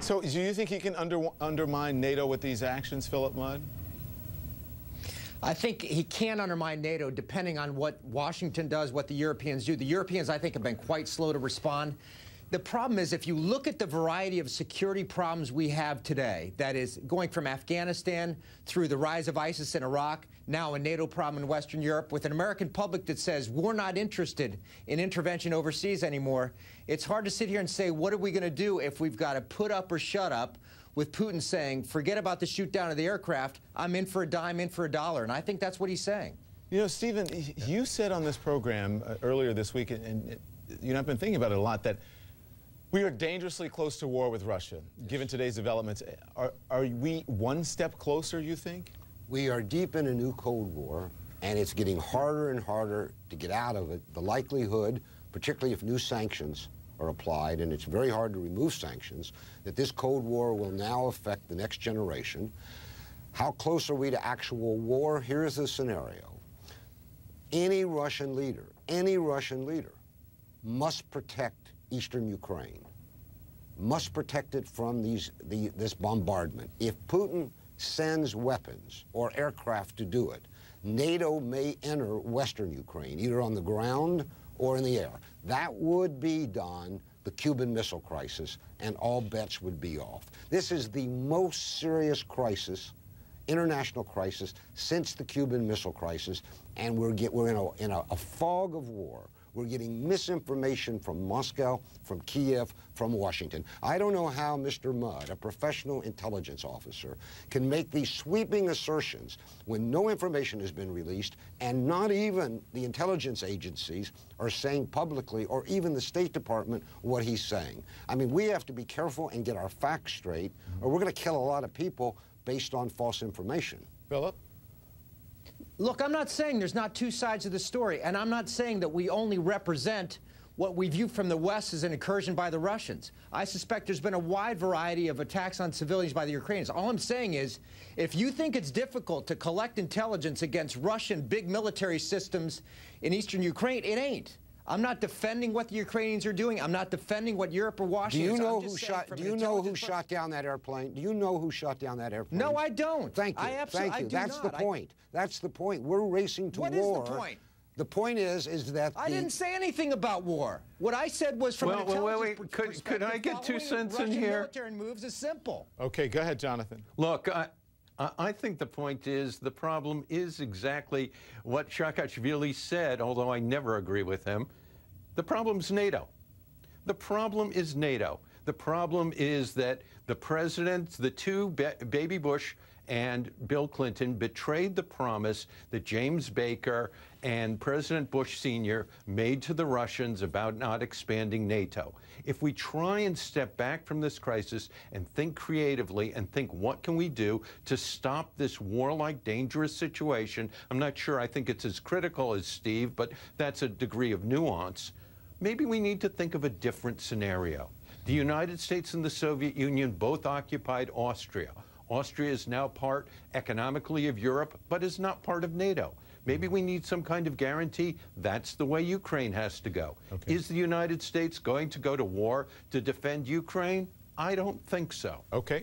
So do you think he can undermine NATO with these actions, Philip Mudd? I think he can undermine NATO depending on what Washington does, what the Europeans do. The Europeans, I think, have been quite slow to respond. The problem is, if you look at the variety of security problems we have today, that is going from Afghanistan through the rise of ISIS in Iraq, now a NATO problem in Western Europe, with an American public that says we're not interested in intervention overseas anymore, it's hard to sit here and say, what are we going to do if we've got to put up or shut up, with Putin saying, forget about the shoot down of the aircraft, I'm in for a dime, in for a dollar. And I think that's what he's saying. You know, Stephen, you said on this program earlier this week, and you know, I've been thinking about it a lot, that we are dangerously close to war with Russia, given today's developments. Are we one step closer, you think? We are deep in a new Cold War, and it's getting harder and harder to get out of it. The likelihood, particularly if new sanctions are applied, and it's very hard to remove sanctions, that this Cold War will now affect the next generation. How close are we to actual war? Here's the scenario. Any Russian leader must protect eastern Ukraine, must protect it from this bombardment. If Putin sends weapons or aircraft to do it, NATO may enter western Ukraine, either on the ground or in the air. That would be, Don, the Cuban Missile Crisis, and all bets would be off. This is the most serious crisis, international crisis, since the Cuban Missile Crisis, and we're in a fog of war. We're getting misinformation from Moscow, from Kiev, from Washington. I don't know how Mr. Mudd, a professional intelligence officer, can make these sweeping assertions when no information has been released and not even the intelligence agencies are saying publicly, or even the State Department, what he's saying. I mean, we have to be careful and get our facts straight, or we're going to kill a lot of people based on false information. Philip? Look, I'm not saying there's not two sides of the story, and I'm not saying that we only represent what we view from the West as an incursion by the Russians. I suspect there's been a wide variety of attacks on civilians by the Ukrainians. All I'm saying is, if you think it's difficult to collect intelligence against Russian big military systems in eastern Ukraine, it ain't. I'm not defending what the Ukrainians are doing. I'm not defending what Europe or Washington is. Do you know who shot down that airplane? Do you know who shot down that airplane? No, I don't. Thank you. Thank you. That's the point. That's the point. We're racing to war. What is the point? The point is that I didn't say anything about war. What I said was from an intelligence perspective. Could I get 2 cents in Russian here? Military moves is simple. Okay, go ahead, Jonathan. Look, I think the point is the problem is exactly what Saakashvili said, although I never agree with him. The problem's NATO. The problem is NATO. The problem is that the presidents, the two, Baby Bush and Bill Clinton, betrayed the promise that James Baker and President Bush Sr. made to the Russians about not expanding NATO. If we try and step back from this crisis and think creatively and think, what can we do to stop this warlike, dangerous situation? I'm not sure I think it's as critical as Steve, but that's a degree of nuance. Maybe we need to think of a different scenario. The United States and the Soviet Union both occupied Austria. Austria is now part economically of Europe, but is not part of NATO. Maybe we need some kind of guarantee. That's the way Ukraine has to go. Okay. Is the United States going to go to war to defend Ukraine? I don't think so. Okay.